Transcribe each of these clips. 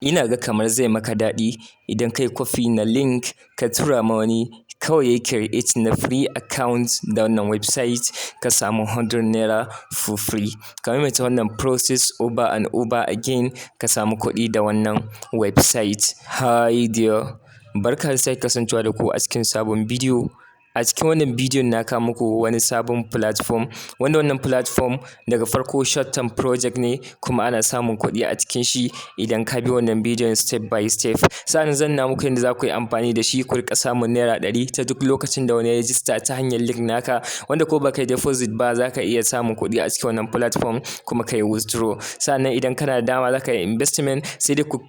Ina ga kamar zai maka daɗi idan kai kwafi na link ka tura ma wani kawai ya create na free account da wannan website ka samu 100 naira for free. Ka maimaita wannan process over and over again ka samu kuɗi da wannan website. Hi there, barka da sake kasancewa da ku a cikin sabon bidiyo. A cikin wannan bidiyon na kawo muku wani sabon platform wanda wannan platform daga farko short term project ne kuma ana samun kuɗi a cikin shi idan ka bi wannan bidiyon step by step. Sa'an zan na muku yadda za ku yi amfani da shi ku riƙa samun naira 100 ta duk lokacin da wani ya register ta hanyar link naka, wanda ko baka yi deposit ba za ka iya samun kuɗi a cikin wannan platform kuma ka yi withdraw. Sa'annan idan kana da dama za ka yi investment, sai dai ku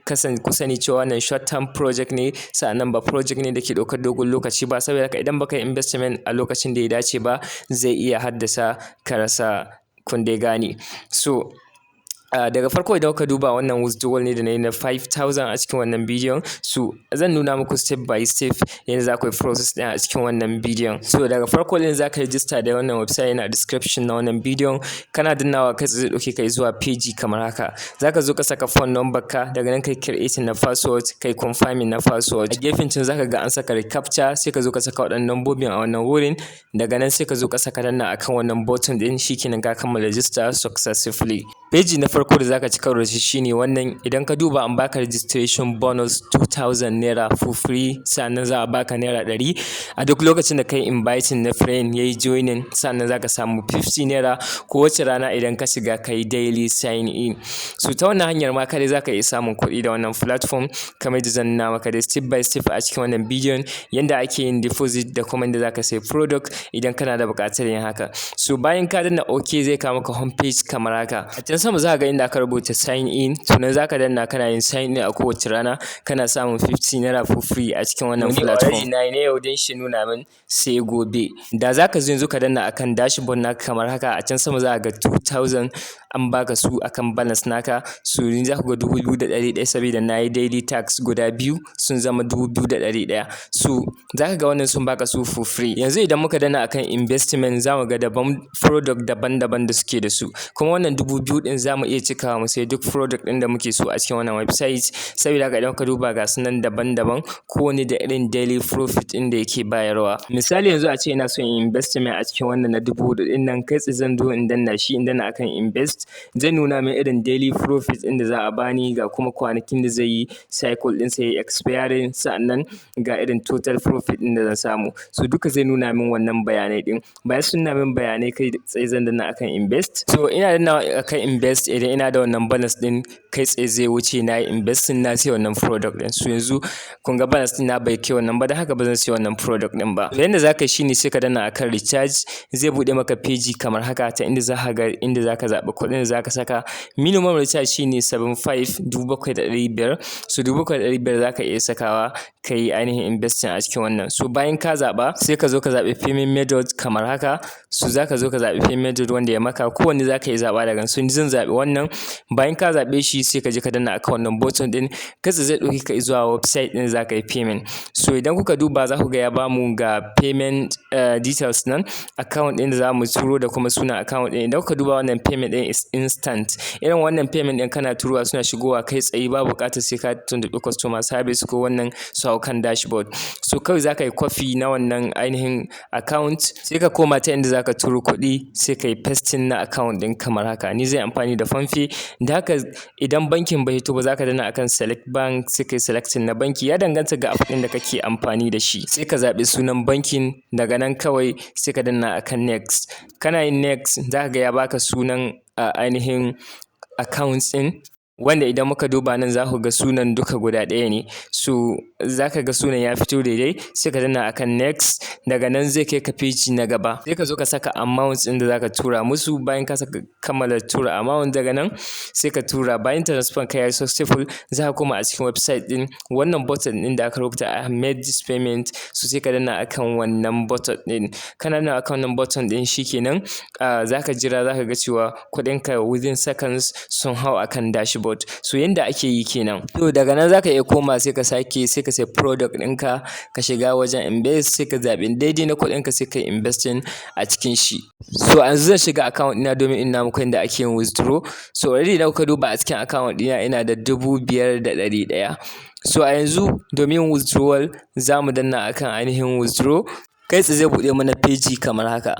sani cewa wannan short term project ne, sa'annan ba project ne da ke ɗaukar dogon lokaci ba, saboda haka idan baka yi investment a lokacin da ya dace ba zai iya haddasa ka rasa kun dai gane. So daga farko idan kuka duba wannan withdrawal ne da na yi na 5,000 a cikin wannan bidiyon. So zan nuna muku step by step yadda za ku yi process ɗin a cikin wannan bidiyon. So daga farko ɗin za ka register da wannan website, yana description na wannan bidiyon. Kana dannawa kai zai ɗauke kai zuwa page kamar haka. Za ka zo ka saka phone number ka, daga nan kai creating na password, kai confirming na password. A gefen can za ka ga an saka recaptcha, sai ka zo ka saka waɗannan lambobin a wannan wurin. Daga nan sai ka zo ka saka danna akan wannan button ɗin, shikenan ka kammala register successfully. Page na farko da zaka ci karo da shi shine wannan. Idan ka duba an baka registration bonus 2,000 naira for free, sannan za a baka naira 100 a duk lokacin da kai inviting na friend yayi joining, sannan zaka samu 50 naira kowace rana idan ka shiga kai daily sign in. So ta wannan hanyar ma kadai zaka iya samun kuɗi da wannan platform kamar da zan nuna maka da step by step a cikin wannan bidiyon, yanda ake yin deposit da kuma yanda zaka sai product idan kana da buƙatar yin haka. So bayan ka danna OK zai kawo maka home page kamar haka. A can sama za ka ga inda aka rubuta sign in, to nan za ka danna kana yin sign in a kowace rana kana samun 50 naira for free a cikin wannan platform. Ni na yi ne yau don shi nuna min sai gobe. Da za ka zo yanzu ka danna akan dashboard naka kamar haka, a can sama za ka ga 2,000 an baka su akan balance naka. So ni za ku ga 2,100 saboda na yi daily tax guda biyu sun zama 2,100. So za ka ga wannan sun baka su for free. Yanzu idan muka danna akan investment za mu ga product daban-daban da suke da su, kuma wannan 2,000 ɗin za mu iya cikawa mu sai duk product ɗin da muke so a cikin wannan website. Saboda haka idan ka duba ga su nan daban-daban, kowane da irin daily profit ɗin da yake bayarwa. Misali yanzu a ce ina son yin investment a cikin wannan na 4,000 ɗin nan, kai tsaye zan zo in danna shi, in danna akan invest zai nuna min irin daily profit ɗin da za a bani, ga kuma kwanakin da zai yi cycle ɗin sai expiring, sa'annan ga irin total profit ɗin da zan samu. So duka zai nuna min wannan bayanai ɗin. Bayan sun nuna min bayanai kai tsaye zan danna akan invest. So ina danna akan invest, idan ina da wannan balance ɗin kai tsaye zai wuce na yi investing na sai wannan product ɗin. So yanzu kun ga balance ɗin na bai kai wannan ba, da haka ba zan sai wannan product ɗin ba. Yanda za ka yi shine sai ka danna akan recharge, zai buɗe maka page kamar haka, ta inda za ka ga inda za ka zaɓi kuɗin da za ka saka. Minimum recharge shine 75, 7,500. So 7,500 za ka iya sakawa ka yi ainihin investing a cikin wannan. So bayan ka zaɓa sai ka zo ka zaɓi payment method kamar haka. So za ka zo ka zaɓi payment method wanda ya maka, kowanne za ka iya zaɓa daga su. Zan zaɓi wannan. Bayan ka zaɓe shi sai ka je ka danna akan wannan button ɗin, kasa zai ɗauke ka zuwa website ɗin za ka yi payment. So idan kuka duba za ku ga ya bamu ga payment details nan, account ɗin da za mu turo da kuma sunan account ɗin. Idan kuka duba wannan payment ɗin is instant. Irin wannan payment ɗin kana turowa suna shigowa kai tsaye, ba buƙatar sai ka tuntuɓi customer service ko wannan su hau kan dashboard. So kawai za ka yi copy na wannan ainihin account, sai ka koma ta inda za ka turo kuɗi, sai ka yi pasting na account ɗin kamar haka. Ni zai amfani da Famfe, da haka idan bankin bai hito ba za ka danna akan select bank, sai ka yi selecting na banki. Ya danganta ga app ɗin da kake amfani da shi. Sai ka zaɓi sunan bankin, daga nan kawai sai ka danna akan next. Kana yin next za ka ga ya baka sunan ainihin accounts ɗin, wanda idan muka duba nan za ku ga sunan duka guda ɗaya ne. So za ka ga sunan ya fito daidai, sai ka danna akan next. Daga nan zai kai ka page na gaba, sai ka zo ka saka amount ɗin da za ka tura musu. Bayan ka saka kammala tura amount, daga nan sai ka tura. Bayan transfer ka yi successful, za ka koma a cikin website ɗin wannan button ɗin da aka rubuta I have made this payment. So sai ka danna akan wannan button ɗin. Kana danna akan wannan button ɗin shikenan za ka jira, za ka ga cewa kuɗinka within seconds sun hau akan dashboard. dashboard. So yanda ake yi kenan. To daga nan zaka iya koma sai ka sai product ɗinka ka shiga wajen invest sai ka zaɓi daidai na kuɗinka sai ka yi investing a cikin shi. So yanzu zan shiga account ɗina domin in nuna muku yanda ake yin withdraw. So already idan kuka duba a cikin account ɗina ina da 5,100. So a yanzu domin withdrawal za mu danna akan ainihin withdraw. Kai tsaye zai buɗe mana page kamar haka.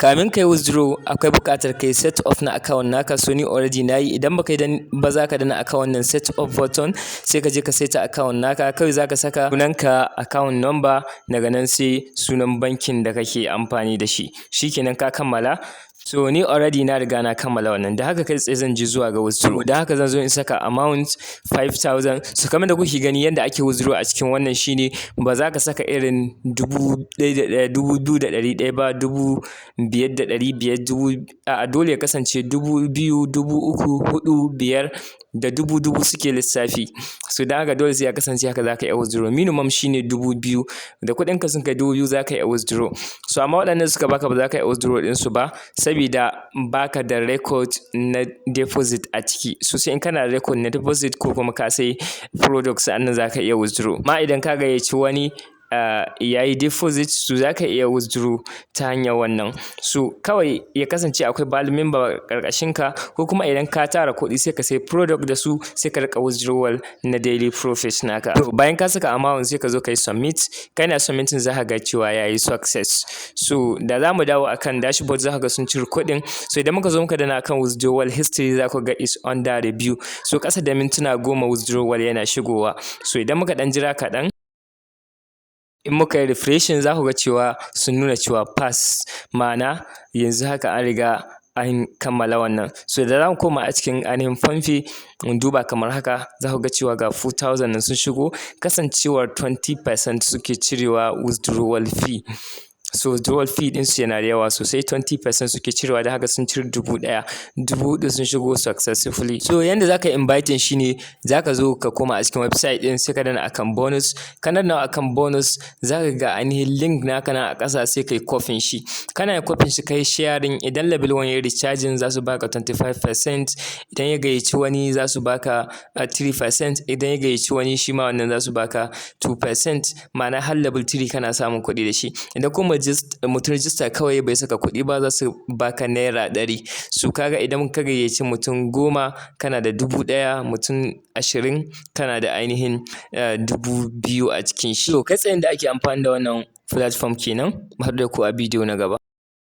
Kamin kai withdraw akwai buƙatar kai set up na account naka. So ni already nayi. Idan baka yi ba za ka danna account nan set up button sai ka je ka saita account naka. Kawai za ka saka sunanka, account number, daga nan sai sunan bankin da kake amfani da shi. Shikenan ka kammala. So ni already na riga na kammala wannan. Da haka kai tsaye zan je zuwa ga withdraw. Da haka zan zo in saka amount 5,000. So kamar da kuke gani yanda ake withdraw a cikin wannan shine ba za ka saka irin 2,100 ba, 5,500, a'a dole ya kasance 2,000, 3,000, 4,000, 5,000 da 1000 suke lissafi. So da haka dole sai ya kasance haka za ka iya withdraw. Minimum shine 2,000 da kuɗinka sun kai 2,000 za ka iya withdraw. So amma waɗannan suka baka ba za ka iya withdraw ɗinsu ba sabida baka da record na deposit a ciki. So sai in kana da record na deposit ko kuma ka sai products sannan za ka iya withdraw. Ma idan ka gayyaci wani yayi deposit so za ka iya withdraw ta hanyar wannan. So kawai ya kasance akwai value member ƙarƙashin ka ko kuma idan ka tara kuɗi sai ka sai product da su sai ka riƙa withdrawal na daily profit naka. To bayan ka saka amount sai ka zo ka yi submit. Kana submitting za ka ga cewa yayi success. So da za mu dawo akan dashboard za ka ga sun cire kuɗin. So idan muka zo muka danna akan withdrawal history za ku ga is under review. So ƙasa da mintuna 10 withdrawal yana shigowa. So idan muka ɗan jira kaɗan, in muka yi refreshing za ku ga cewa sun nuna cewa pass, ma'ana yanzu haka an riga an kammala wannan. So da za mu koma a cikin ainihin famfe mun duba kamar haka za ku ga cewa ga 4,000 nan sun shigo, kasancewar 20% suke cirewa withdrawal fee. So withdrawal fee ɗinsu yana da yawa sosai, 20% suke cirewa, da haka sun cire 1,000. 4,000 sun shigo successfully. So yanda za ka yi inviting shine za ka zo ka koma a cikin website ɗin sai ka danna akan bonus. Kana danna akan bonus za ka ga ainihin link naka nan a ƙasa sai ka yi copy shi. Kana yin copy shi ka yi sharing. Idan level 1 ya yi recharging za su baka 25%. Idan ya gayyaci wani za su baka 3%. Idan ya gayyaci wani shi ma wannan za su baka 2%. Ma'ana har level 3 kana samun kuɗi da shi. Idan kuma mutum register kawai bai saka kuɗi ba za su baka naira 100. So kaga idan ka gayyaci mutum 10 kana da 1,000, mutum 20 kana da ainihin 2,000 a cikin shi. So kai tsayin da ake amfani da wannan platform kenan. Mu haɗu da ku a bidiyo na gaba.